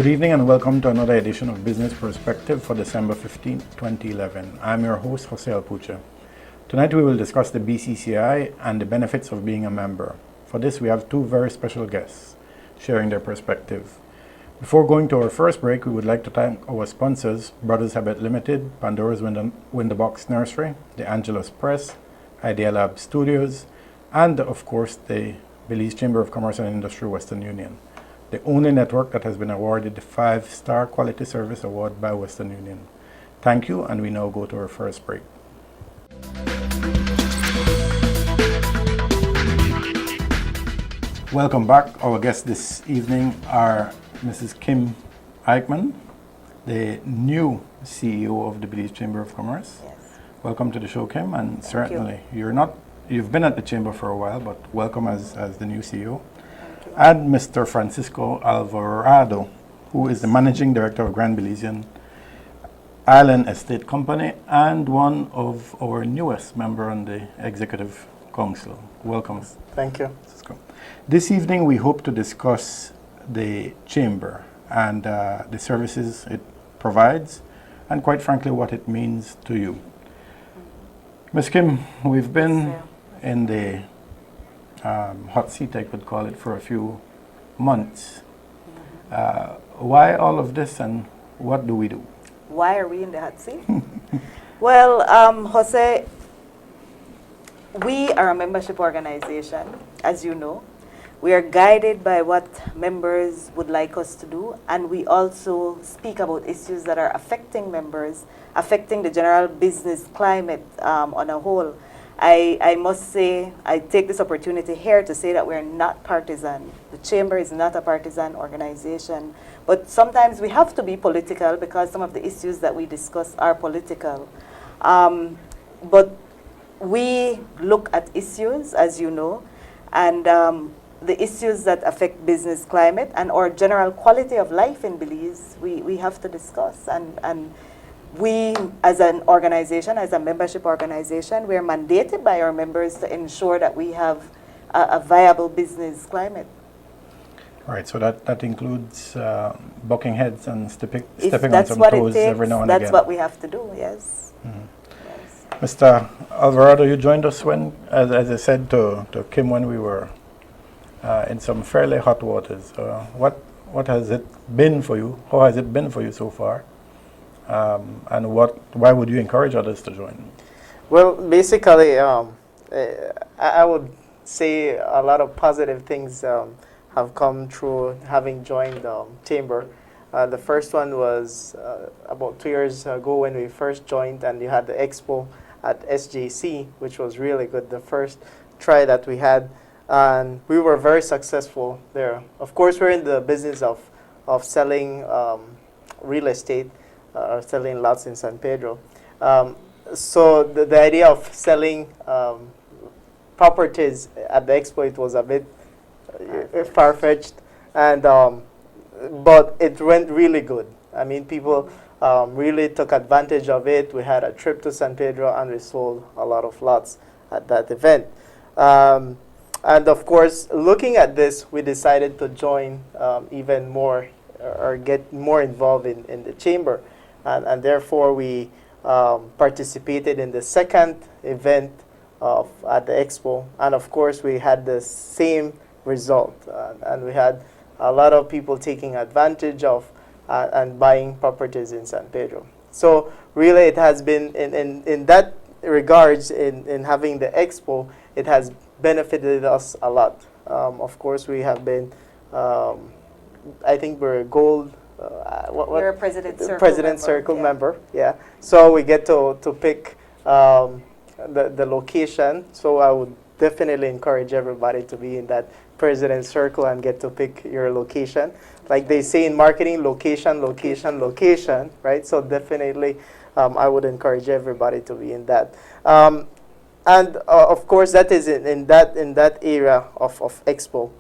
Good evening and welcome to another edition of Business Perspective for December 15, 2011. I'm your host, Jose Alpucha. Tonight we will discuss the BCCI and the benefits of being a member. For this we have two very special guests sharing their perspective. Before going to our first break, we would like to thank our sponsors, Brothers Habit Limited, Pandora's Winterbox Nursery, the Angelus Press, Idea Lab Studios, and of course the Belize Chamber of Commerce and Industry Western Union, the only network that has been awarded the 5-star Quality Service Award by Western Union. Thank you, and we now go to our first break. Welcome back. Our guests this evening are Mrs. Kim Eichmann, the new CEO of the Belize Chamber of Commerce. Yes. Welcome to the show, Kim, and Thank certainly you've been at the Chamber for a while, but welcome as the new CEO. Thank you. And Mr. Francisco Alvarado, who is the Managing Director of Grand Belizean Island Estate Company and one of our newest member on the Executive Council. Welcome. Thank you. Francisco. This evening we hope to discuss the Chamber and the services it provides and quite frankly what it means to you. Ms. Kim, we've been in the hot seat, I could call it, for a few months. Why all of this and what do we do? Why are we in the hot seat? Well, Jose, we are a membership organization, as you know. We are guided by what members would like us to do, and we also speak about issues that are affecting members, affecting the general business climate on a whole. I must say, I take this opportunity here to say that we're not partisan. The Chamber is not a partisan organization, but sometimes we have to be political because some of the issues that we discuss are political. But we look at issues, as you know, and the issues that affect business climate and our general quality of life in Belize, we have to discuss. And we, as an organization, as a membership organization, we're mandated by our members to ensure that we have a viable business climate. All right, so that includes bucking heads and stepping on That's some what it toes takes, every now and again. that's what we have to do, yes. Yes. Mr. Alvarado, you joined us when, as I said to Kim, when we were in some fairly hot waters. What has it been for you? How has it been for you so far? And why would you encourage others to join? Well, basically, I would say a lot of positive things have come through having joined Chamber. The first one was about 2 years ago when we first joined, and you had the expo at SJC, which was really good, the first try that we had. And we were very successful there. Of course, we're in the business of selling real estate, selling lots in San Pedro. So the idea of selling properties at the expo, it was a bit far-fetched, and but it went really good. I mean, people really took advantage of it. We had a trip to San Pedro, and we sold a lot of lots at that event. And of course, looking at this, we decided to join even more or get more involved in the Chamber. And therefore, we participated in the second event at the Expo. And of course, we had the same result. And we had a lot of people taking advantage of and buying properties in San Pedro. So really, it has been, in that regards, in having the Expo, it has benefited us a lot. Of course, we have been, I think we're a gold. You're a President Circle member, yeah. So we get to pick the location. So I would definitely encourage everybody to be in that President Circle and get to pick your location. Like they say in marketing, location, location, location, right? So definitely, I would encourage everybody to be in that. And of course, that is in that area of Expo.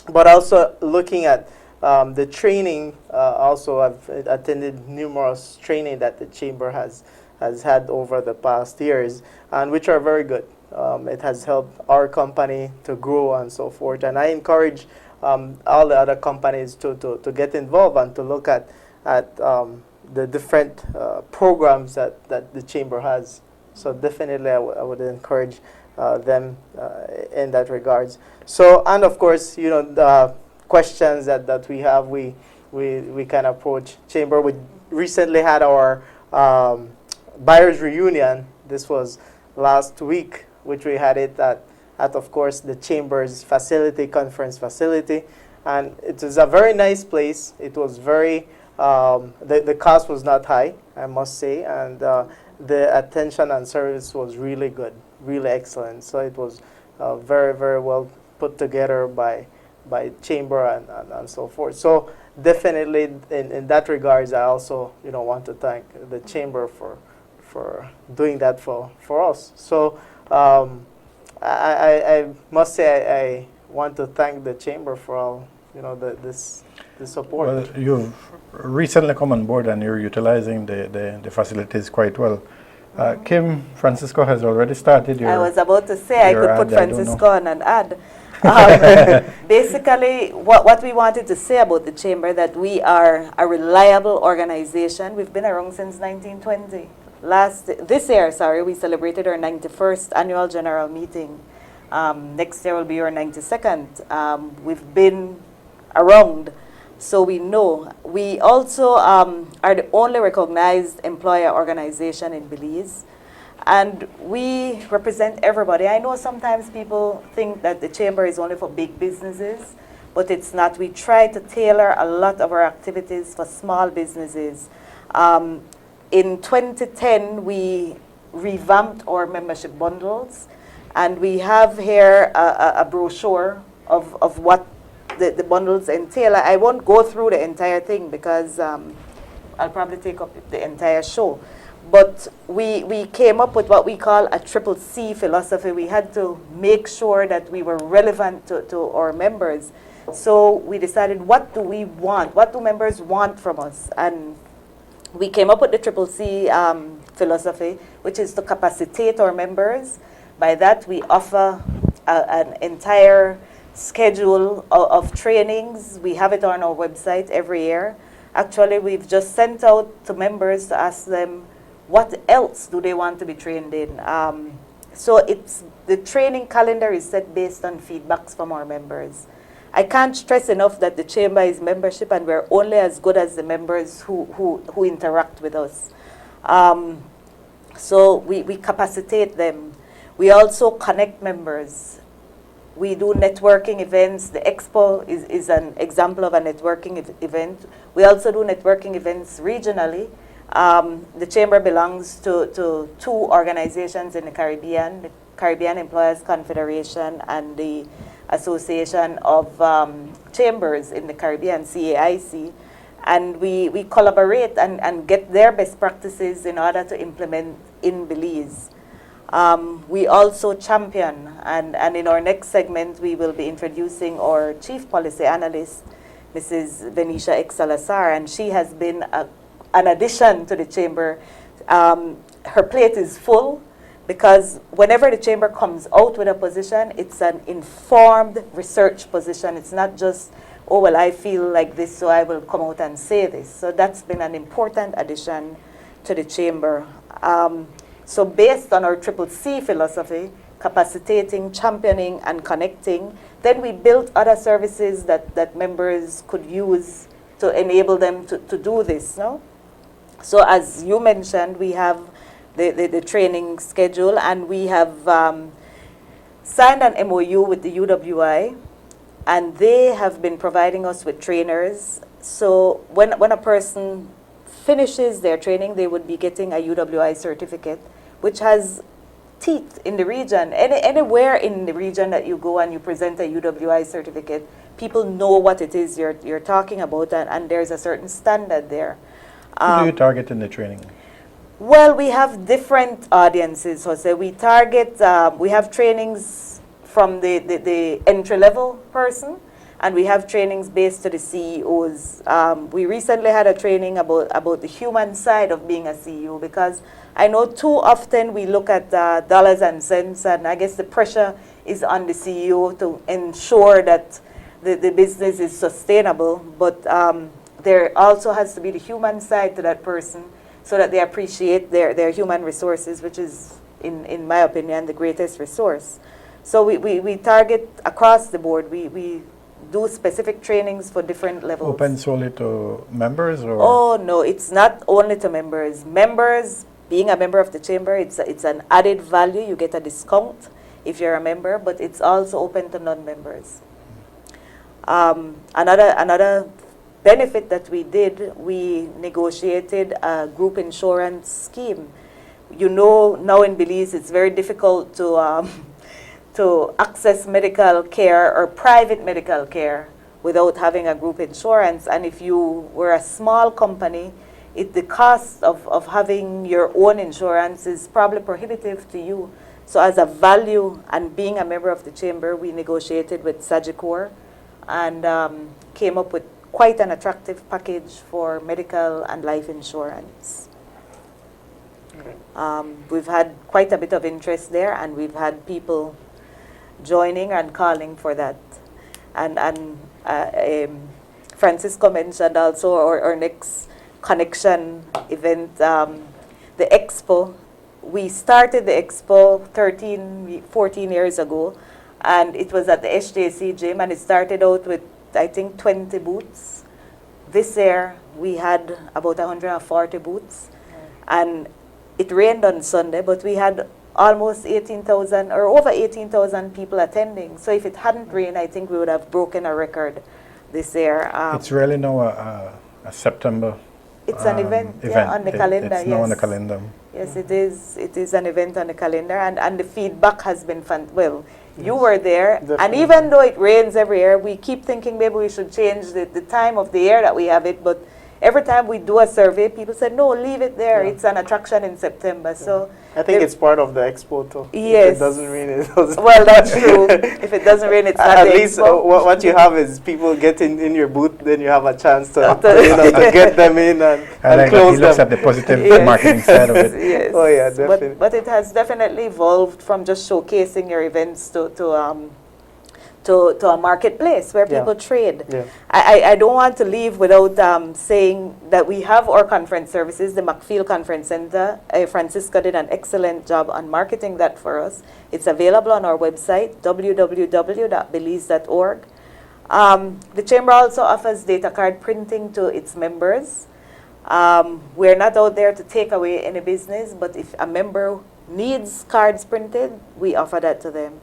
But also looking at the training, also I've attended numerous training that the Chamber has had over the past years, and which are very good. It has helped our company to grow and so forth. And I encourage all the other companies to get involved and to look at the different programs that the chamber has. So definitely I would encourage them in that regards. So, and of course, you know, the questions that we have, we can approach chamber. We recently had our buyers reunion. This was last week, which we had it at of course the chamber's facility, conference facility, and it was a very nice place. It was very the cost was not high, I must say, and the attention and service was really good, really excellent. So it was very, very well put together by chamber and so forth. So definitely in that regards, I also, you know, want to thank the chamber for doing that for us. So I must say I want to thank the chamber for all, you know, the support. Well, you've recently come on board and you're utilizing the facilities quite well. Kim, Francisco has already started your... I was about to say I could put Francisco on an ad. Basically, what we wanted to say about the chamber, that we are a reliable organization. We've been around since 1920. This year, we celebrated our 91st annual general meeting. Next year will be our 92nd. We've been around, so we know. We also are the only recognized employer organization in Belize, and we represent everybody. I know sometimes people think that the chamber is only for big businesses, but it's not. We try to tailor a lot of our activities for small businesses. In 2010, we revamped our membership bundles, and we have here a brochure of what the bundles entail. I won't go through the entire thing because I'll probably take up the entire show. But we came up with what we call a triple C philosophy. We had to make sure that we were relevant to our members. So we decided, what do we want? What do members want from us? And we came up with the triple C philosophy, which is to capacitate our members. By that, we offer an entire schedule of trainings. We have it on our website every year. Actually, we've just sent out to members to ask them what else do they want to be trained in. So the training calendar is set based on feedbacks from our members. I can't stress enough that the chamber is membership, and we're only as good as the members who interact with us. So we capacitate them. We also connect members. We do networking events. The expo is an example of a networking event. We also do networking events regionally. The chamber belongs to two organizations in the Caribbean, the Caribbean Employers Confederation and the Association of Chambers in the Caribbean, CAIC. And we collaborate and get their best practices in order to implement in Belize. We also champion, and in our next segment, we will be introducing our Chief Policy Analyst, Mrs. Venetia X. Salazar, and she has been an addition to the chamber. Her plate is full because whenever the chamber comes out with a position, it's an informed research position. It's not just, oh, well, I feel like this, so I will come out and say this. So that's been an important addition to the chamber. So based on our triple C philosophy, capacitating, championing, and connecting, then we built other services that members could use to enable them to do this. No? So as you mentioned, we have the training schedule, and we have signed an MOU with the UWI, and they have been providing us with trainers. So when a person finishes their training, they would be getting a UWI certificate, which has teeth in the region. Anywhere in the region that you go and you present a UWI certificate, people know what it is you're talking about, and there's a certain standard there. Who do you target in the training? Well, we have different audiences, Jose. We target, we have trainings from the entry-level person, and we have trainings based to the CEOs. We recently had a training about the human side of being a CEO, because I know too often we look at dollars and cents, and I guess the pressure is on the CEO to ensure that the business is sustainable, but there also has to be the human side to that person so that they appreciate their human resources, which is, in my opinion, the greatest resource. So we target across the board. We do specific trainings for different levels. Open solely to members, or? Oh, no, it's not only to members. Members, being a member of the chamber, it's an added value. You get a discount if you're a member, but it's also open to non-members. Another benefit that we did, we negotiated a group insurance scheme. You know, now in Belize, it's very difficult to access medical care or private medical care without having a group insurance. And if you were a small company, the cost of having your own insurance is probably prohibitive to you. So as a value and being a member of the chamber, we negotiated with Sagicor and came up with quite an attractive package for medical and life insurance. Okay. We've had quite a bit of interest there, and we've had people joining and calling for that. And Francisco mentioned also our next connection event, the Expo. We started the Expo 14 years ago, and it was at the SJC gym, and it started out with, I think, 20 booths. This year, we had about 140 booths, and it rained on Sunday, but we had almost 18,000 or over 18,000 people attending. So if it hadn't rained, I think we would have broken a record this year. It's really now a September. It's an event. Yeah, on the calendar. It's now on the calendar. Yes, it is. It is an event on the calendar, and the feedback has been fun. Well, you were there, Definitely. and even though it rains every year, we keep thinking maybe we should change the time of the year that we have it. But every time we do a survey, people say, no, leave it there. Yeah. It's an attraction in September. So I think it's part of the expo too. Yes. If it doesn't rain, it doesn't. well, that's true. If it doesn't rain, it's not At the least expo. what you have is people get in your booth, then you have a chance to, to get them in and I like that close he looks them. at the positive Yes. marketing side of it. Yes. Oh, yeah, definitely. But it has definitely evolved from just showcasing your events to a marketplace where Yeah. people trade. Yeah. I don't want to leave without saying that we have our conference services, the McField Conference Center. Francisca did an excellent job on marketing that for us. It's available on our website, www.belize.org. The Chamber also offers data card printing to its members. We're not out there to take away any business, but if a member needs cards printed, we offer that to them.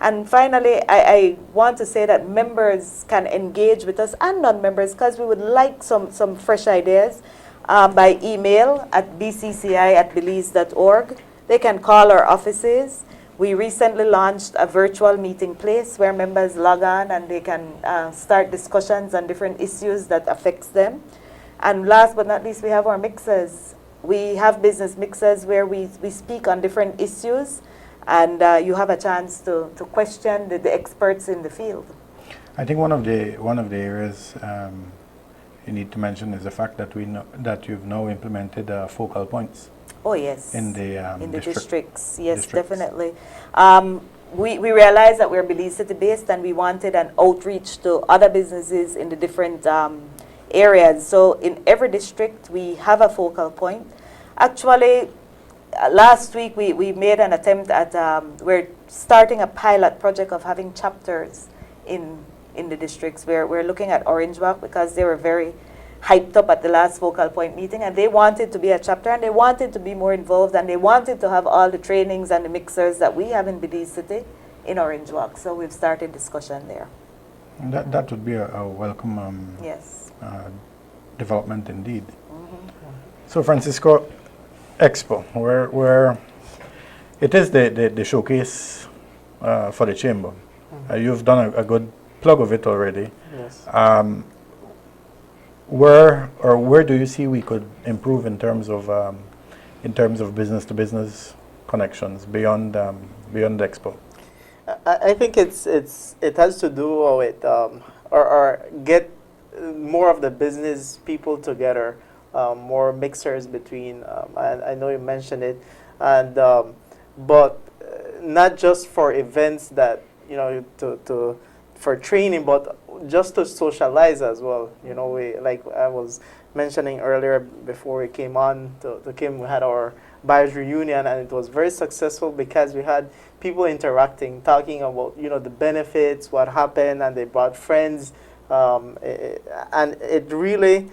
And finally, I want to say that members can engage with us and non-members because we would like some fresh ideas by email at bcci@belize.org. They can call our offices. We recently launched a virtual meeting place where members log on and they can start discussions on different issues that affects them. And last but not least, we have our mixers. We have business mixers where we speak on different issues, and you have a chance to question the experts in the field. I think one of the areas you need to mention is the fact that that you've now implemented focal points. Oh yes. In the districts, yes, districts. definitely. We realized that we're Belize City based, and we wanted an outreach to other businesses in the different areas. So in every district, we have a focal point. Actually, last week we made an attempt at, we're starting a pilot project of having chapters in the districts. We're looking at Orange Walk because they were very hyped up at the last focal point meeting, and they wanted to be a chapter, and they wanted to be more involved, and they wanted to have all the trainings and the mixers that we have in Belize City in Orange Walk. So we've started discussion there. That would be a welcome Yes. development indeed. So Francisco, Expo, where it is the showcase for the chamber. You've done a good plug of it already. Yes. Where do you see we could improve in terms of business to business connections beyond the Expo? I think it has to do with or get more of the business people together, more mixers between. I know you mentioned it, and but not just for events that for training, but just to socialize as well. You know, we, like I was mentioning earlier before we came on to Kim, we had our buyers reunion, and it was very successful because we had people interacting, talking about, you know, the benefits, what happened, and they brought friends, and it really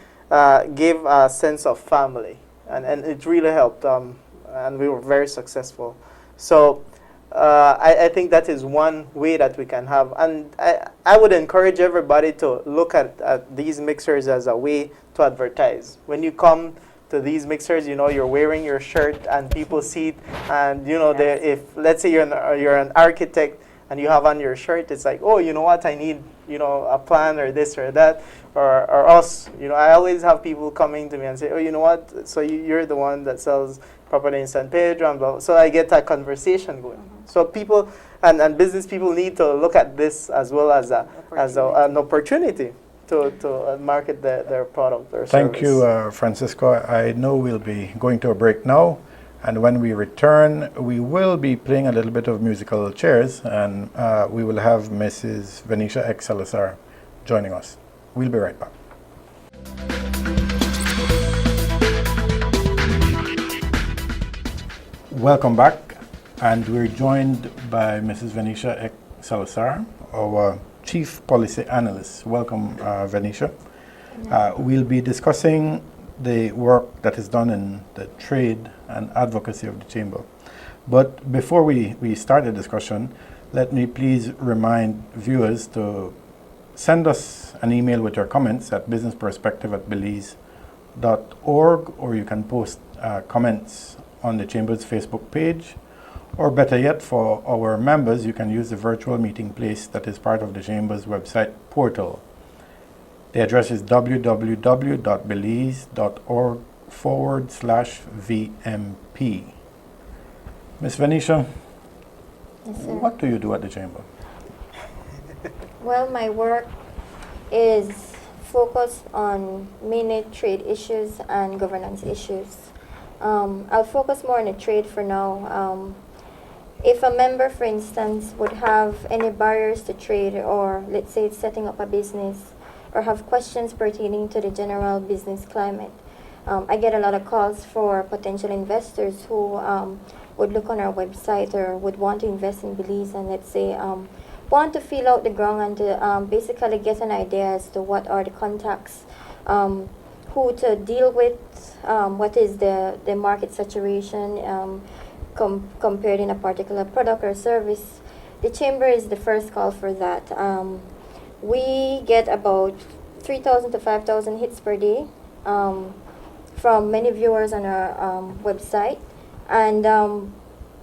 gave a sense of family, and it really helped, and we were very successful. So I think that is one way that we can have, and I would encourage everybody to look at these mixers as a way to advertise. When you come to these mixers, you know, you're wearing your shirt and people see it, and you know, Yes. if let's say you're an architect and you have on your shirt, it's like, oh, you know what, I need, you know, a plan or this or that, or us. You know, I always have people coming to me and say, oh, you know what, so you're the one that sells property in San Pedro, and blah. So I get that conversation going. So people and business people need to look at this as well as an opportunity to market their product or Thank service. you, Francisco. I know we'll be going to a break now, and when we return, we will be playing a little bit of musical chairs, and we will have Mrs. Venetia X. Salazar joining us. We'll be right back. Welcome back, and we're joined by Mrs. Venetia X. Salazar, our Chief Policy Analyst. Welcome, Venetia. We'll be discussing the work that is done in the trade and advocacy of the Chamber. But before we start the discussion, let me please remind viewers to send us an email with your comments at businessperspective@belize.org, or you can post comments on the Chamber's Facebook page, or better yet, for our members, you can use the virtual meeting place that is part of the Chamber's website portal. The address is www.belize.org/VMP. Ms. Venetia, Yes, sir. what do you do at the Chamber? Well, my work is focused on mainly trade issues and governance issues. I'll focus more on the trade for now. If a member, for instance, would have any barriers to trade, or let's say it's setting up a business, or have questions pertaining to the general business climate, I get a lot of calls for potential investors who would look on our website or would want to invest in Belize, and let's say want to feel out the ground and to basically get an idea as to what are the contacts, who to deal with, what is the market saturation compared in a particular product or service. The Chamber is the first call for that. We get about 3,000 to 5,000 hits per day from many viewers on our website, and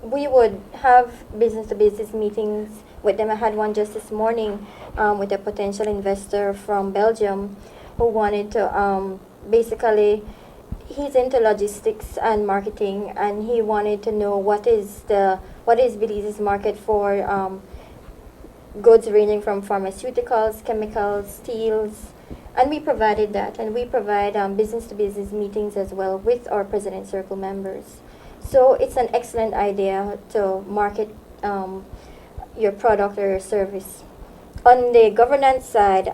we would have business-to-business meetings with them. I had one just this morning with a potential investor from Belgium who wanted to basically, he's into logistics and marketing, and he wanted to know what is Belize's market for goods ranging from pharmaceuticals, chemicals, steels, and we provided that, and we provide business-to-business meetings as well with our President Circle members. So it's an excellent idea to market your product or your service. On the governance side,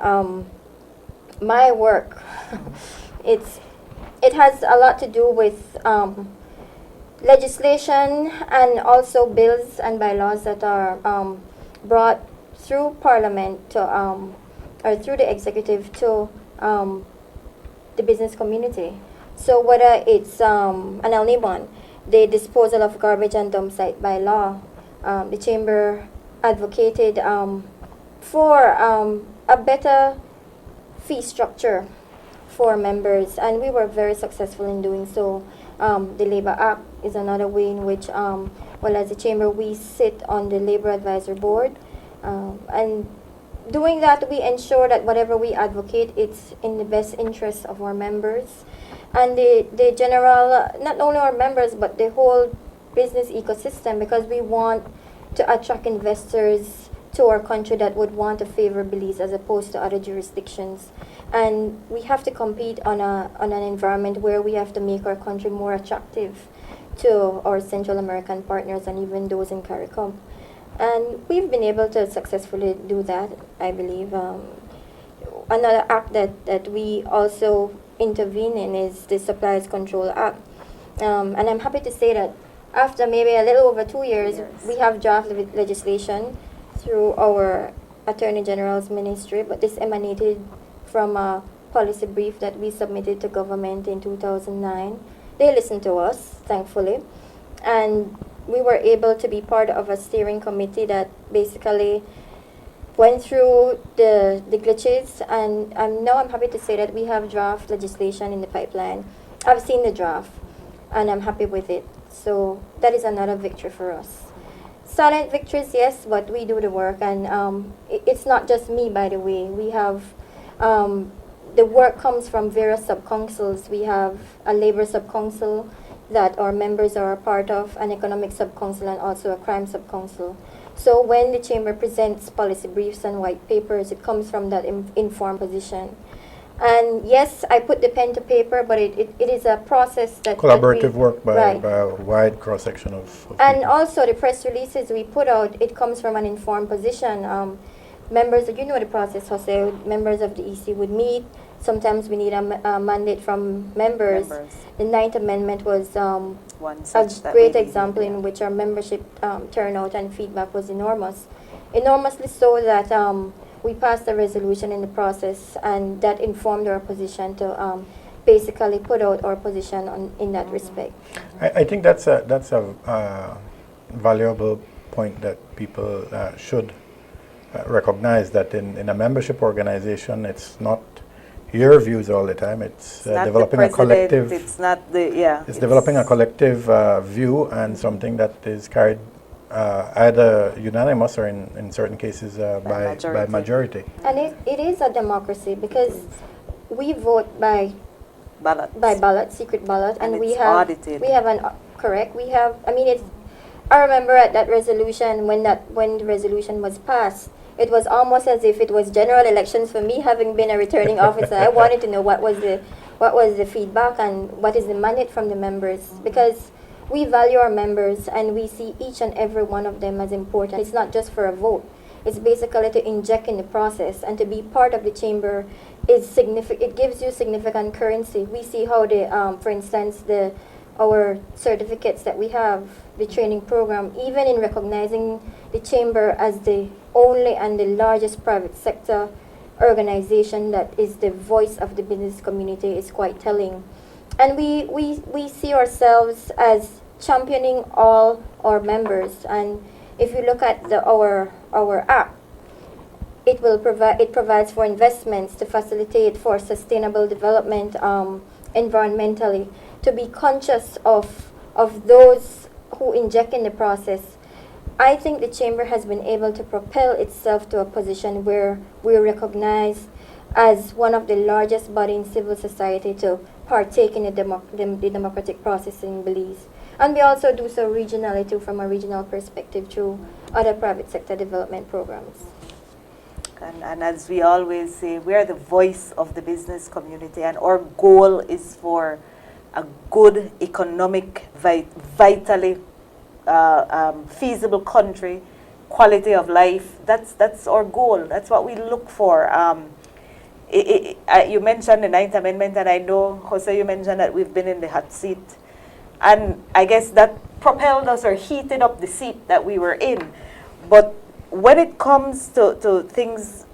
my work, it has a lot to do with legislation and also bills and bylaws that are brought through Parliament to, or through the executive to the business community. So whether it's, and I'll name one, the disposal of garbage and dump site by law, the Chamber advocated for a better fee structure for members, and we were very successful in doing so. The Labor Act is another way in which, well, as a Chamber, we sit on the Labor Advisory Board, and doing that, we ensure that whatever we advocate, it's in the best interest of our members and the general, not only our members, but the whole business ecosystem, because we want to attract investors to our country that would want to favor Belize as opposed to other jurisdictions. And we have to compete on an environment where we have to make our country more attractive to our Central American partners and even those in CARICOM. And we've been able to successfully do that, I believe. another act that we also intervene in is the Supplies Control Act. And I'm happy to say that after maybe a little over 2 years, we have draft legislation through our Attorney General's ministry, but this emanated from a policy brief that we submitted to government in 2009. They listened to us, thankfully, and we were able to be part of a steering committee that basically went through the glitches, and now I'm happy to say that we have draft legislation in the pipeline. I've seen the draft, and I'm happy with it. So that is another victory for us. Silent victories, yes, but we do the work, and it's not just me, by the way. We have the work comes from various sub-councils. We have a labor sub-council that our members are a part of, an economic sub-council, and also a crime sub-council. So when the chamber presents policy briefs and white papers, it comes from that informed position. And yes, I put the pen to paper, but it is a process that Collaborative work by right. a wide cross-section of And people. also the press releases we put out, it comes from an informed position. Members, you know the process, Jose, members of the EC would meet. Sometimes we need a mandate from members. The Ninth Amendment was One a such that great we needed, example yeah. in which our membership turnout and feedback was enormous. Enormously so that we passed a resolution in the process, and that informed our position to basically put out our position in that respect. I think that's a valuable point that people should recognize, that in a membership organization, it's not your views all the time. It's Not the developing a president, collective. It's not the, yeah. It's developing a collective view, and something that is carried either unanimous or in certain cases by majority. And it is a democracy because we vote by ballot, secret ballot, and we it's have audited. we have an correct. We have. I mean, it's. I remember at that resolution when the resolution was passed, it was almost as if it was general elections for me, having been a returning officer. I wanted to know what was the feedback and what is the mandate from the members, because we value our members and we see each and every one of them as important. It's not just for a vote. It's basically to inject in the process, and to be part of the chamber is significant. It gives you significant currency. We see how for instance, our certificates that we have, the training program, even in recognizing the chamber as the only and the largest private sector organization that is the voice of the business community, is quite telling. And we see ourselves as championing all our members. And if you look at our app, it provides for investments to facilitate for sustainable development environmentally, to be conscious of those who inject in the process. I think the chamber has been able to propel itself to a position where we're recognized as one of the largest bodies in civil society to partake in the democratic process in Belize. And we also do so regionally too, from a regional perspective, through other private sector development programs. And as we always say, we are the voice of the business community, and our goal is for a good economic, vitally feasible country, quality of life. That's our goal. That's what we look for. You mentioned the Ninth Amendment, and I know, Jose, you mentioned that we've been in the hot seat. And I guess that propelled us or heated up the seat that we were in. But when it comes to things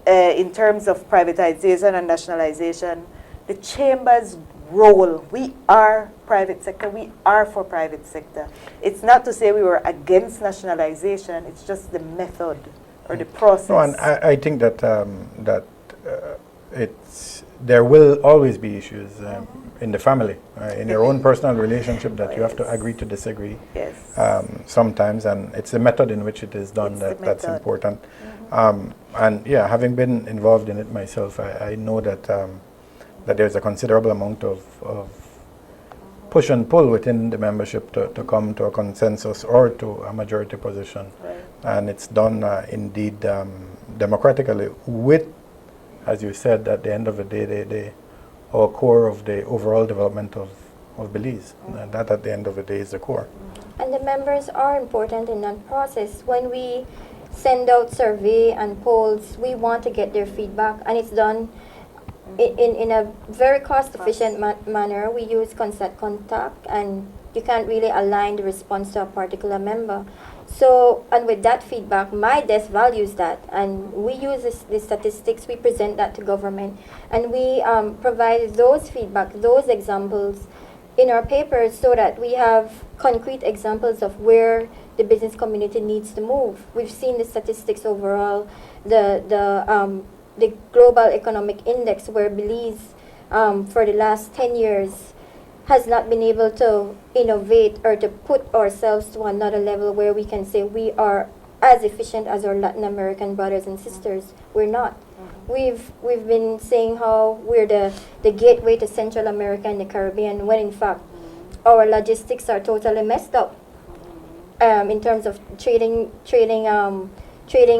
in terms of privatization and nationalization, the chamber's role, we are private sector, we are for private sector. It's not to say we were against nationalization, it's just the method or the process. No, and I think that there will always be issues in the family, in your own personal relationship, that you have to agree to disagree. Yes. Sometimes, and it's the method in which it is done that's important. And yeah, having been involved in it myself, I know that that there's a considerable amount of push and pull within the membership to come to a consensus or to a majority position. Right. And it's done indeed democratically with, as you said, at the end of the day, our core of the overall development of Belize. And that at the end of the day is the core. And the members are important in that process. When we send out survey and polls. We want to get their feedback, and it's done in a very cost-efficient manner. We use constant contact, and you can't really align the response to a particular member. So, and with that feedback, my desk values that, and we use the statistics, we present that to government, and we provide those feedback, those examples in our papers so that we have concrete examples of where the business community needs to move. We've seen the statistics overall, the global economic index where Belize for the last 10 years has not been able to innovate or to put ourselves to another level where we can say we are as efficient as our Latin American brothers and sisters. We're not. We've been saying how we're the gateway to Central America and the Caribbean, when in fact our logistics are totally messed up in terms of trading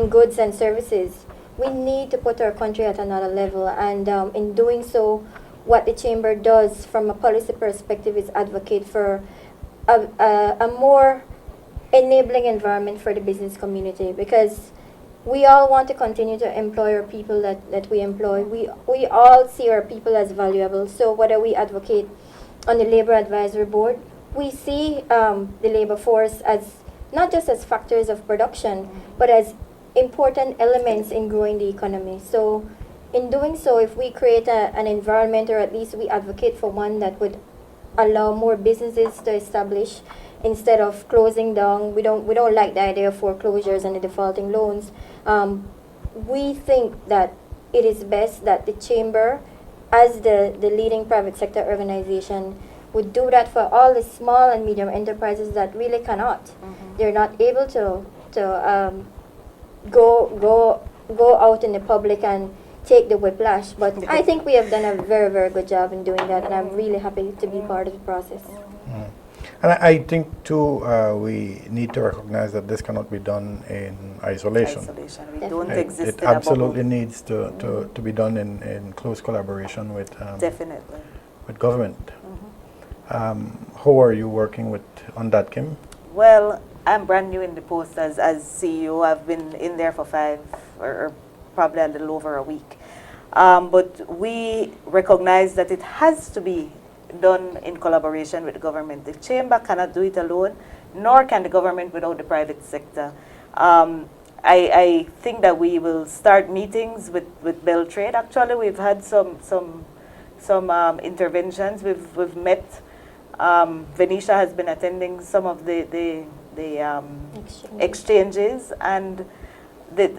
goods and services. We need to put our country at another level, and in doing so, what the Chamber does from a policy perspective is advocate for a more enabling environment for the business community, because we all want to continue to employ our people that we employ. We all see our people as valuable. So whether we advocate on the Labor Advisory Board, we see the labor force as not just as factors of production, but as important elements in growing the economy. So in doing so, if we create an environment, or at least we advocate for one that would allow more businesses to establish instead of closing down, we don't like the idea of foreclosures and the defaulting loans. We think that it is best that the Chamber, as the leading private sector organization, would do that for all the small and medium enterprises that really cannot. They're not able to go out in the public and take the whiplash. But I think we have done a very, very good job in doing that, and I'm really happy to be part of the process. And I think too, we need to recognize that this cannot be done in isolation. We don't It exist in a absolutely bubble. needs to be done in close collaboration with Definitely. with government. How are you working on that, Kim? Well, I'm brand new in the post as CEO. I've been in there for 5 or probably a little over a week. But we recognize that it has to be done in collaboration with the government. The Chamber cannot do it alone, nor can the government without the private sector. I think that we will start meetings with Beltrade. Actually, we've had some interventions. We've met. Venetia has been attending some of the exchanges, and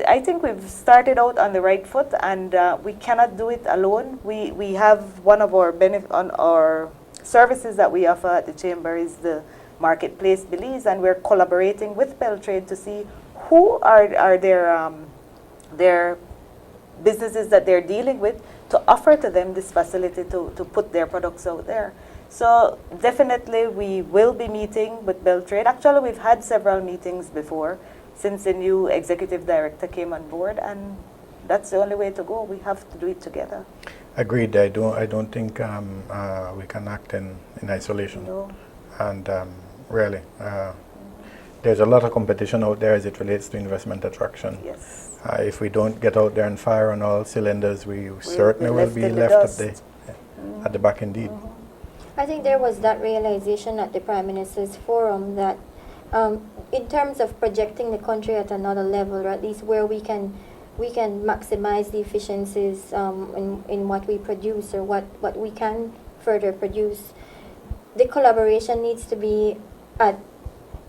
I think we've started out on the right foot, and we cannot do it alone. We have one of our services that we offer at the Chamber is the Marketplace Belize, and we're collaborating with Beltrade to see who are their businesses that they're dealing with, to offer to them this facility to put their products out there. So definitely we will be meeting with Beltrade. Actually, we've had several meetings before since the new executive director came on board, and that's the only way to go. We have to do it together. Agreed. I don't think we can act in isolation. No. And really, there's a lot of competition out there as it relates to investment attraction. Yes. If we don't get out there and fire on all cylinders, we certainly will left be in the left dust. at the back indeed. I think there was that realization at the Prime Minister's Forum that in terms of projecting the country at another level, or at least where we can maximize the efficiencies in what we produce, or what we can further produce, the collaboration needs to be at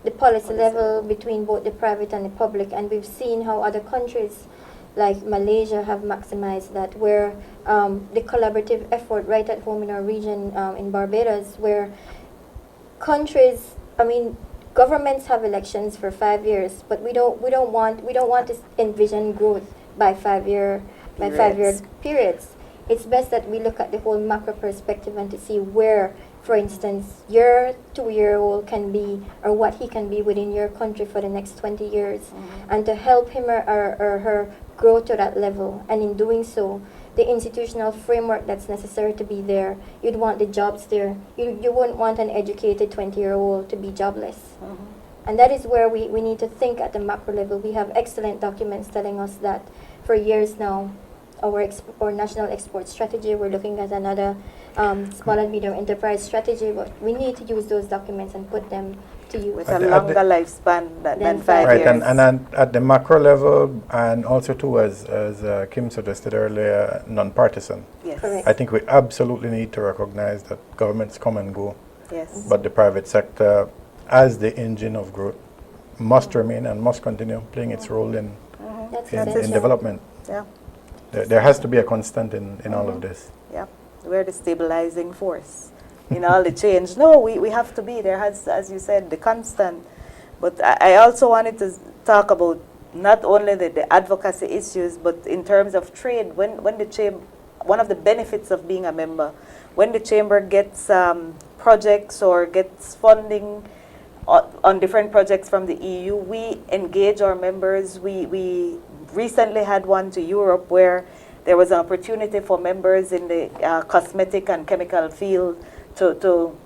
the policy level between both the private and the public. And we've seen how other countries like Malaysia have maximized that, where the collaborative effort right at home in our region, in Barbados, where countries, governments have elections for 5 years, but we don't want to envision growth by 5 year periods. It's best that we look at the whole macro perspective and to see where, for instance, your 2-year-old can be, or what he can be within your country for the next 20 years, and to help him or her grow to that level. And in doing so, the institutional framework that's necessary to be there, you'd want the jobs there. You wouldn't want an educated 20-year-old to be jobless. And that is where we need to think at the macro level. We have excellent documents telling us that for years now, our national export strategy, we're looking at another small and medium enterprise strategy, but we need to use those documents and put them to use. With a longer lifespan than 5 Right, years. and at the macro level, and also too, as Kim suggested earlier, non-partisan. Yes. Correct. I think we absolutely need to recognize that governments come and go, Yes. but the private sector, as the engine of growth, must remain and must continue playing its role in That's in essential. development. Yeah. There has to be a constant in all of this. Yeah. We're the stabilizing force in all the change. No, we have to be there, as you said, the constant. But I also wanted to talk about not only the advocacy issues, but in terms of trade. When the chamber, one of the benefits of being a member, when the chamber gets projects or gets funding on different projects from the EU, we engage our members. We recently had one to Europe where there was an opportunity for members in the cosmetic and chemical field to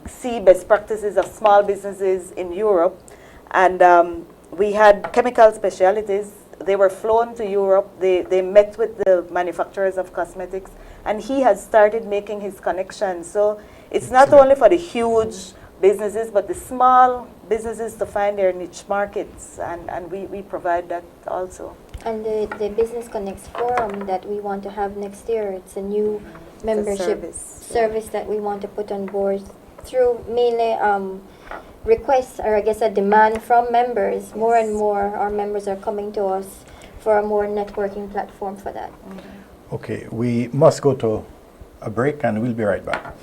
see best practices of small businesses in Europe. And we had chemical specialties. They were flown to Europe. They met with the manufacturers of cosmetics, and he has started making his connections. So it's not only for the huge businesses, but the small businesses to find their niche markets, and we provide that also. And the Business Connects Forum that we want to have next year, it's a new membership service that we want to put on board through mainly requests, or I guess a demand from members. More and more our members are coming to us for a more networking platform for that. Okay, we must go to a break and we'll be right back.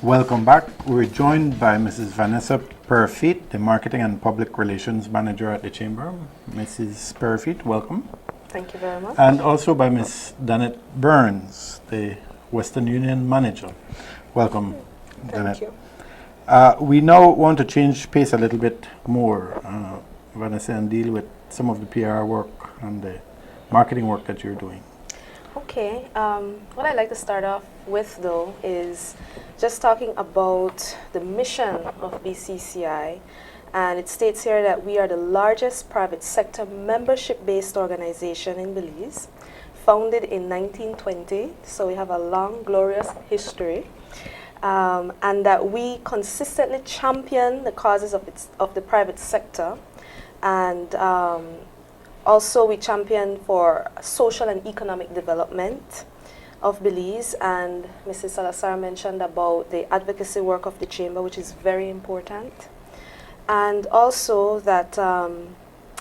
Welcome back. We're joined by Mrs. Vanessa Perfit, the Marketing and Public Relations Manager at the Chamber. Mrs. Perfit, welcome. Thank you very much. And also by Ms. Danette Burns, the Western Union Manager. Welcome, Danette. Thank you. We now want to change pace a little bit more, Vanessa, and deal with some of the PR work and the marketing work that you're doing. Okay, what I'd like to start off with, though, is just talking about the mission of BCCI. And it states here that we are the largest private sector membership-based organization in Belize, founded in 1920, so we have a long, glorious history. And that we consistently champion the causes of the private sector, and also we champion for social and economic development of Belize. And Mrs. Salazar mentioned about the advocacy work of the Chamber, which is very important. And also that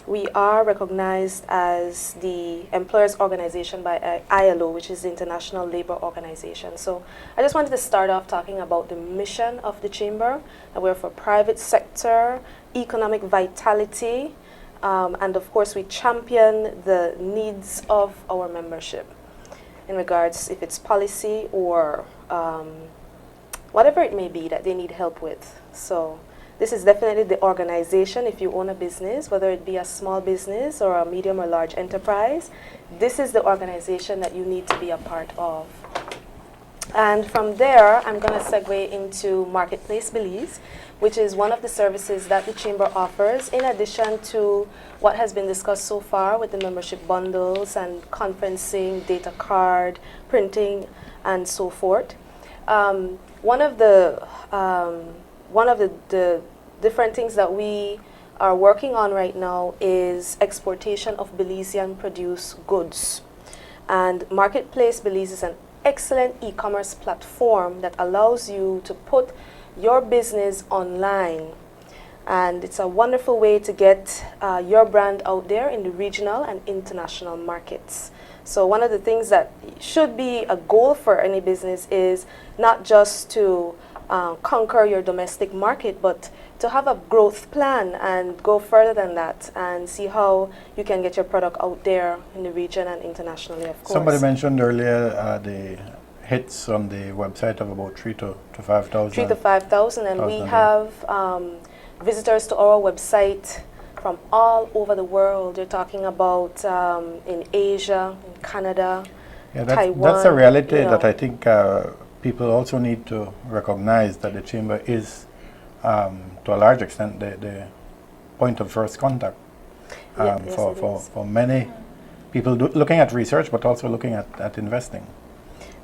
we are recognized as the employers organization by ILO, which is the International Labor Organization. So I just wanted to start off talking about the mission of the Chamber, that we're for private sector, economic vitality, and of course we champion the needs of our membership in regards if it's policy or whatever it may be that they need help with. So this is definitely the organization. If you own a business, whether it be a small business or a medium or large enterprise, this is the organization that you need to be a part of. And from there, I'm going to segue into Marketplace Belize, which is one of the services that the Chamber offers, in addition to what has been discussed so far with the membership bundles and conferencing, data card, printing, and so forth. One of the different things that we are working on right now is exportation of Belizean produced goods. And Marketplace Belize is an excellent e-commerce platform that allows you to put your business online. And it's a wonderful way to get your brand out there in the regional and international markets. So one of the things that should be a goal for any business is not just to conquer your domestic market, but to have a growth plan and go further than that and see how you can get your product out there in the region and internationally, of course. Somebody mentioned earlier the hits on the website of about 3,000 to 5,000. 3,000 to 5,000, and we have visitors to our website from all over the world. They're talking about in Asia, in Canada, Yeah, Taiwan. that's a reality you know. that I think people also need to recognize that the chamber is, to a large extent, the point of first contact Yes, for, it for, is. for many people looking at research, but also looking at investing.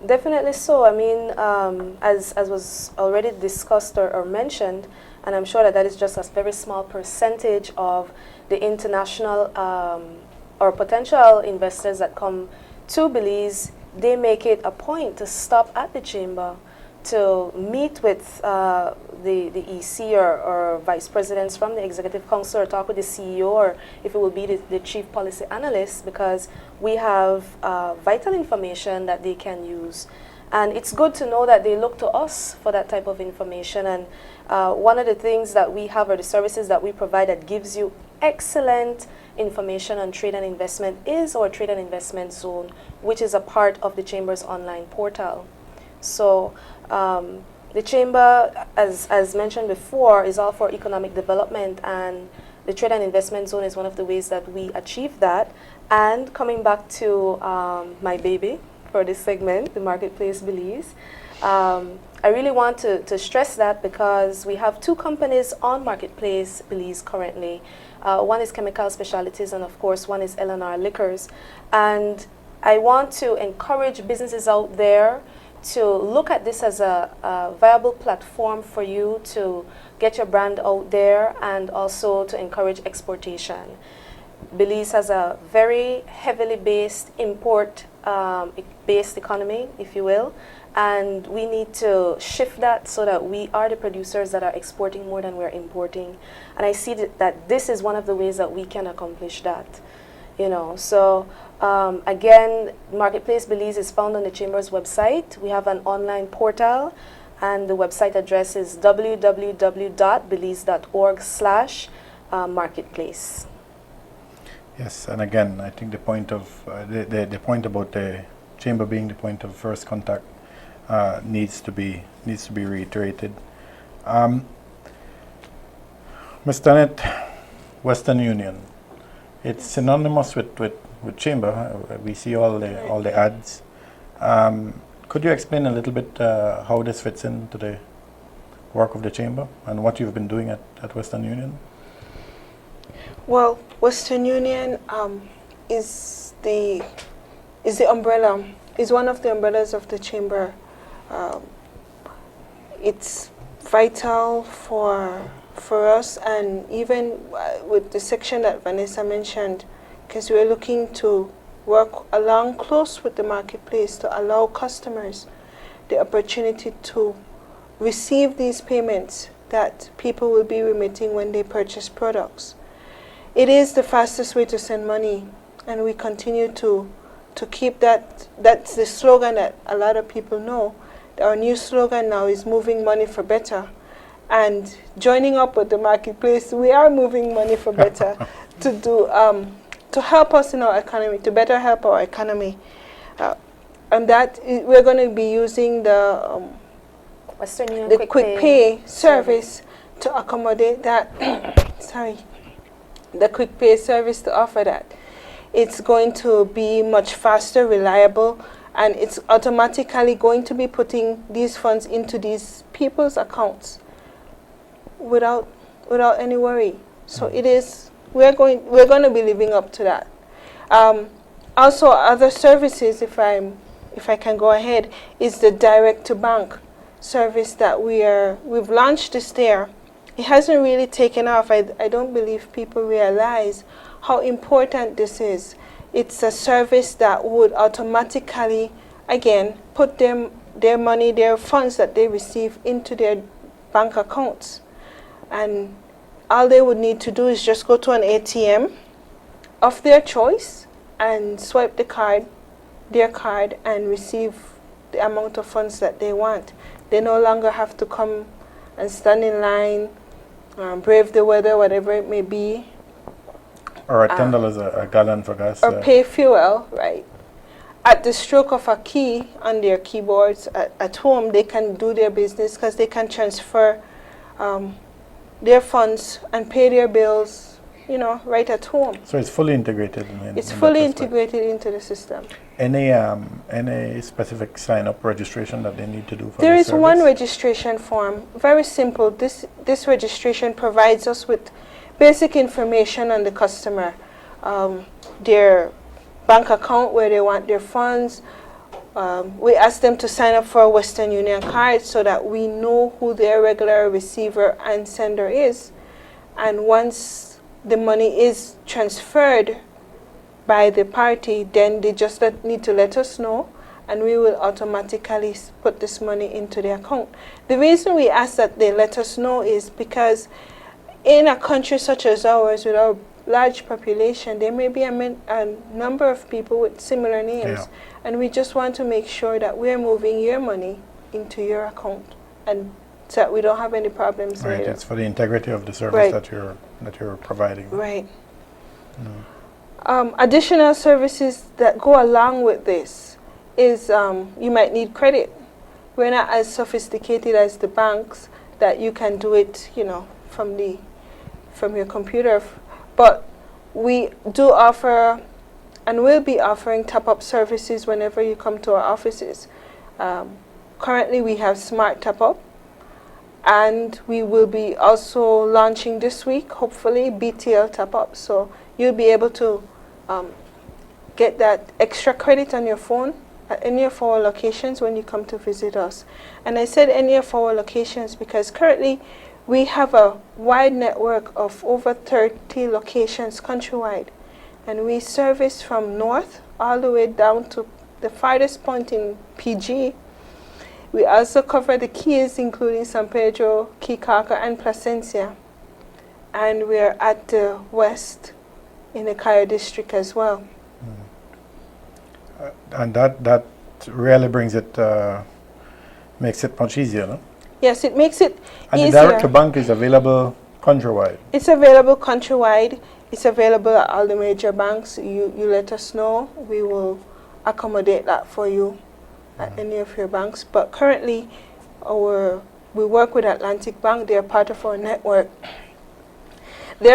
Definitely so. I mean, as was already discussed or mentioned, and I'm sure that that is just a very small percentage of the international or potential investors that come to Belize. They make it a point to stop at the chamber to meet with the EC or vice presidents from the executive council, or talk with the CEO, or if it will be the chief policy analyst, because we have vital information that they can use. And it's good to know that they look to us for that type of information. And one of the things that we have, or the services that we provide that gives you excellent information on trade and investment, is our trade and investment zone, which is a part of the Chamber's online portal. So the Chamber, as mentioned before, is all for economic development, and the trade and investment zone is one of the ways that we achieve that. And coming back to my baby for this segment, the Marketplace Belize, I really want to stress that, because we have two companies on Marketplace Belize currently. One is Chemical Specialties, and of course one is L&R Liquors. And I want to encourage businesses out there to look at this as a viable platform for you to get your brand out there, and also to encourage exportation. Belize has a very heavily based import-based economy, if you will, and we need to shift that so that we are the producers that are exporting more than we're importing. And I see that this is one of the ways that we can accomplish that. You know, so again, Marketplace Belize is found on the Chamber's website. We have an online portal, and the website address is www.belize.org/marketplace. Yes, and again, I think the point of the point about the chamber being the point of first contact needs to be reiterated. Ms. Dennett, Western Union, it's synonymous with chamber. We see all the ads. Could you explain a little bit how this fits into the work of the chamber and what you've been doing at Western Union? Well, Western Union is the umbrella, is one of the umbrellas of the chamber. It's vital for us, and even with the section that Vanessa mentioned, because we're looking to work along close with the marketplace to allow customers the opportunity to receive these payments that people will be remitting when they purchase products. It is the fastest way to send money, and we continue to keep that. That's the slogan that a lot of people know. Our new slogan now is moving money for better. And joining up with the marketplace, we are moving money for better to help us in our economy, to better help our economy. And that we're going to be using the Western Union the quick pay service to accommodate that. Sorry. The quick pay service to offer that. It's going to be much faster, reliable, and it's automatically going to be putting these funds into these people's accounts without any worry. So it is, we're going to be living up to that. Also, other services, if I can go ahead, is the direct to bank service that we've launched this year. It hasn't really taken off. I don't believe people realize how important this is. It's a service that would automatically, again, put their money, their funds that they receive into their bank accounts. And all they would need to do is just go to an ATM of their choice and swipe their card, and receive the amount of funds that they want. They no longer have to come and stand in line, brave the weather, whatever it may be. Or $10 a gallon for gas. Or pay fuel, right? At the stroke of a key on their keyboards at home, they can do their business, because they can transfer their funds and pay their bills right at home. So it's fully integrated It's in fully that respect. integrated into the system. Any specific sign-up registration that they need to do for There this is one service? registration form, very simple. This registration provides us with basic information on the customer, their bank account, where they want their funds. We ask them to sign up for a Western Union card so that we know who their regular receiver and sender is. And once the money is transferred by the party, then they just need to let us know, and we will automatically put this money into their account. The reason we ask that they let us know is because in a country such as ours, with our large population, there may be a number of people with similar names, Yeah. and we just want to make sure that we're moving your money into your account, and so that we don't have any problems Right, later. it's for the integrity of the service Right. that you're providing. Right. Additional services that go along with this is you might need credit. We're not as sophisticated as the banks that you can do it, from your computer. But we do offer, and will be offering, top-up services whenever you come to our offices. Currently, we have Smart Top-up, and we will be also launching this week, hopefully, BTL Top-up. So you'll be able to get that extra credit on your phone at any of our locations when you come to visit us. And I said any of our locations because currently we have a wide network of over 30 locations countrywide. And we service from north all the way down to the farthest point in PG. We also cover the Keys, including San Pedro, Kikaka, and Placencia. And we're at the west in the Cayo district as well. And that really brings it, makes it much easier, no? Yes, it makes it And easier. the direct-to-bank is available countrywide. It's available countrywide. It's available at all the major banks. You let us know. We will accommodate that for you at any of your banks. But currently, we work with Atlantic Bank. They're part of our network. They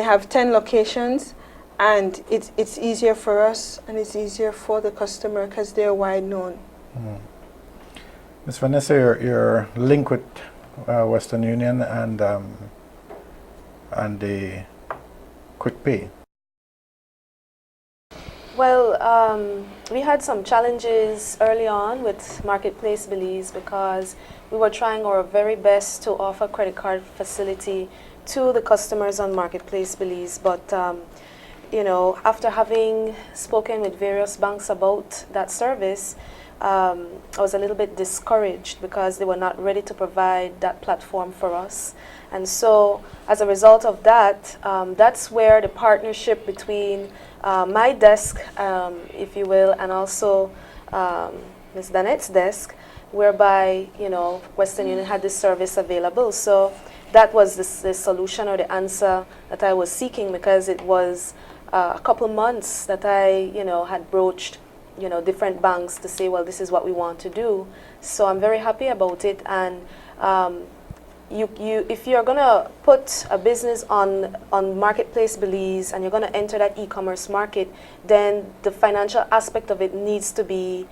have 10 locations, and it's easier for us and it's easier for the customer because they're wide known. Ms. Vanessa, your link with Western Union and the Quick Pay. Well, we had some challenges early on with Marketplace Belize because we were trying our very best to offer credit card facility to the customers on Marketplace Belize. But, after having spoken with various banks about that service, I was a little bit discouraged because they were not ready to provide that platform for us. And so, as a result of that, that's where the partnership between my desk, if you will, and also Ms. Danette's desk, whereby, Western Union had this service available. So that was the solution or the answer that I was seeking, because it was a couple months that I, had broached, different banks to say, well, this is what we want to do. So I'm very happy about it. And if you're going to put a business on Marketplace Belize and you're going to enter that e-commerce market, then the financial aspect of it needs to be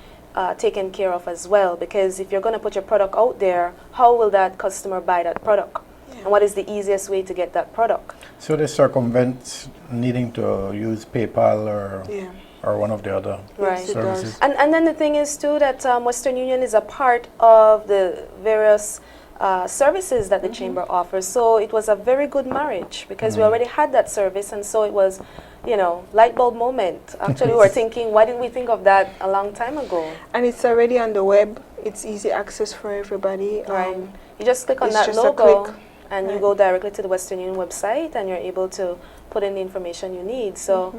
taken care of as well. Because if you're going to put your product out there, how will that customer buy that product? And what is the easiest way to get that product? So this circumvents needing to use PayPal or one of the other Right. services. And then the thing is too that Western Union is a part of the various services that the Chamber offers. So it was a very good marriage because we already had that service, and so it was, light bulb moment. Actually, we were thinking, why didn't we think of that a long time ago? And it's already on the web. It's easy access for everybody. Right. You just click on it's that just a logo click. and you go directly to the Western Union website and you're able to put in the information you need. So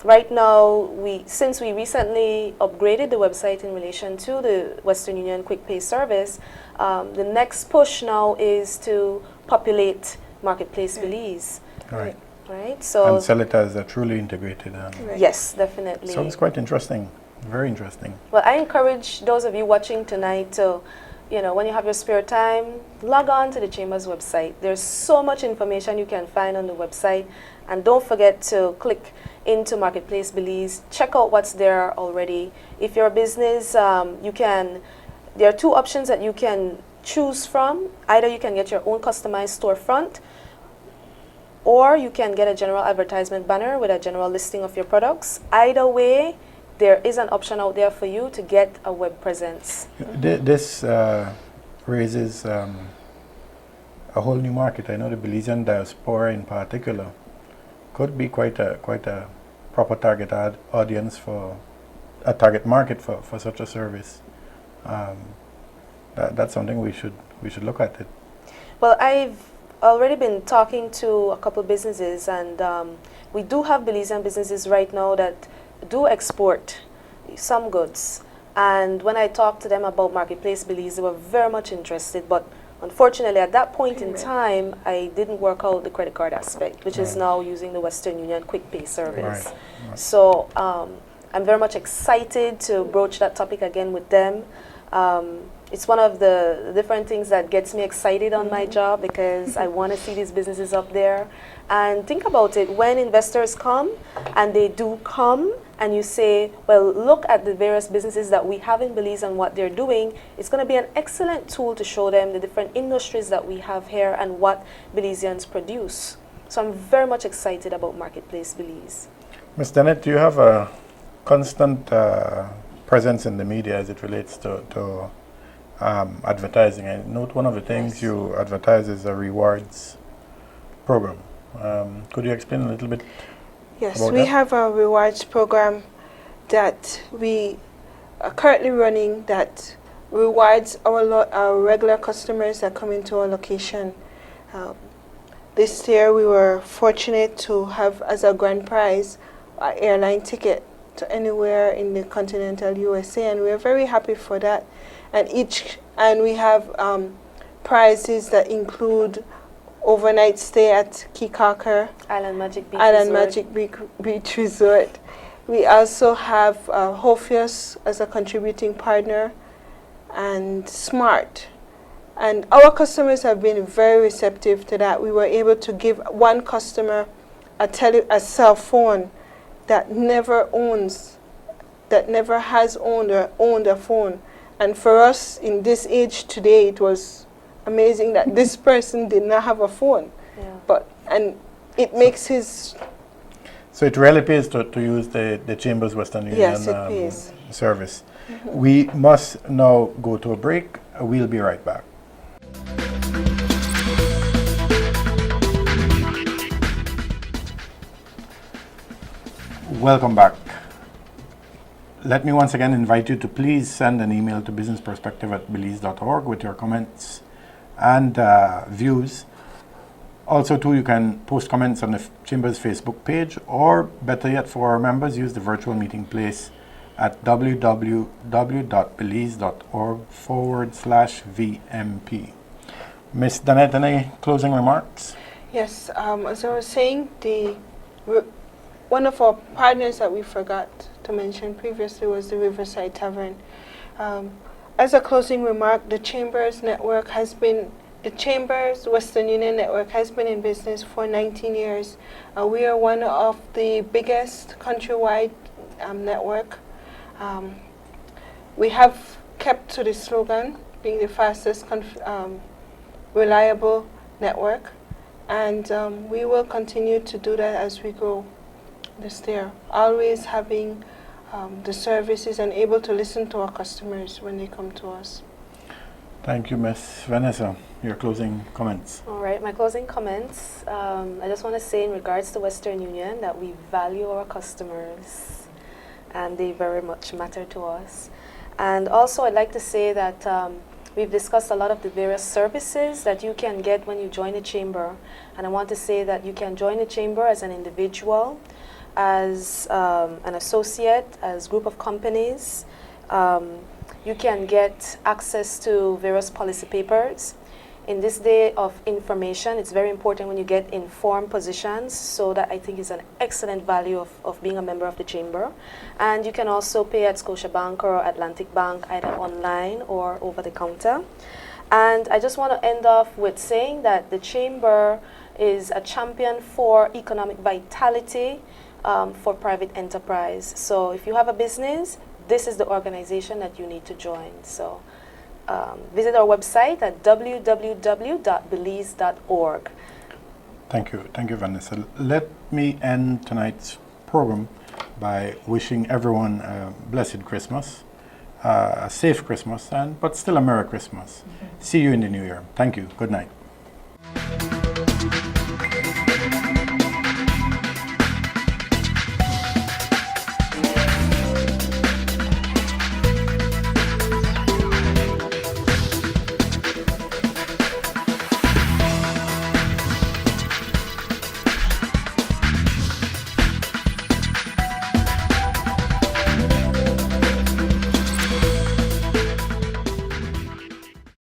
right now, since we recently upgraded the website in relation to the Western Union Quick Pay service, the next push now is to populate Marketplace Belize. Right. Right? So And sell it as a truly integrated. yes, definitely. Sounds quite interesting. Very interesting. Well, I encourage those of you watching tonight to when you have your spare time, log on to the Chamber's website. There's so much information you can find on the website. And don't forget to click into Marketplace Belize. Check out what's there already. If you're a business, there are two options that you can choose from. Either you can get your own customized storefront, or you can get a general advertisement banner with a general listing of your products. Either way, there is an option out there for you to get a web presence. This raises a whole new market. I know the Belizean diaspora in particular could be quite a proper target audience for a target market for such a service. That's something we should look at it. Well, I've already been talking to a couple businesses, and we do have Belizean businesses right now that do export some goods. And when I talked to them about Marketplace Belize, they were very much interested, but unfortunately at that point in time I didn't work out the credit card aspect, which is now using the Western Union Quick Pay service. Right. So I'm very much excited to broach that topic again with them. It's one of the different things that gets me excited on my job, because I want to see these businesses up there. And think about it, when investors come, and they do come, and you say, well, look at the various businesses that we have in Belize and what they're doing, it's going to be an excellent tool to show them the different industries that we have here and what Belizeans produce. So I'm very much excited about Marketplace Belize. Ms. Dennett, do you have a constant presence in the media as it relates to advertising? I note one of the things you advertise is a rewards program. Could you explain a little bit? Yes, about we that? have a rewards program that we are currently running that rewards our regular customers that come into our location. This year we were fortunate to have as a grand prize an airline ticket to anywhere in the continental USA, and we are very happy for that. And we have prizes that include overnight stay at Kikaker, Island Magic Beach Island Resort. Magic Beach Resort. We also have Hofius as a contributing partner, and Smart. And our customers have been very receptive to that. We were able to give one customer a cell phone that never has owned a phone. And for us in this age today, it was amazing that this person did not have a phone. Yeah. And it makes his... So it really pays to use the Chamber's Western Union Yes, it pays. service. We must now go to a break. We'll be right back. Welcome back. Let me once again invite you to please send an email to businessperspective@belize.org with your comments and views. Also, too, you can post comments on the Chamber's Facebook page, or better yet, for our members, use the virtual meeting place at www.belize.org/VMP. Ms. Danette, any closing remarks? Yes, as I was saying, one of our partners that we forgot to mention previously was the Riverside Tavern. As a closing remark, the Chamber's Western Union Network has been in business for 19 years. We are one of the biggest countrywide network. We have kept to the slogan, being the fastest, reliable network, and we will continue to do that as we grow this year, always having the services and able to listen to our customers when they come to us. Thank you, Ms. Vanessa. Your closing comments. All right, my closing comments. I just want to say in regards to Western Union that we value our customers and they very much matter to us. And also I'd like to say that we've discussed a lot of the various services that you can get when you join the Chamber. And I want to say that you can join the Chamber as an individual, as an associate, as group of companies. You can get access to various policy papers. In this day of information, it's very important when you get informed positions, so that I think is an excellent value of being a member of the Chamber. And you can also pay at Scotiabank or Atlantic Bank, either online or over the counter. And I just want to end off with saying that the Chamber is a champion for economic vitality for private enterprise. So if you have a business, this is the organization that you need to join. So visit our website at www.belize.org. Thank you, Vanessa. Let me end tonight's program by wishing everyone a blessed Christmas, a safe Christmas, but still a Merry Christmas. See you in the new year. Thank you. Good night.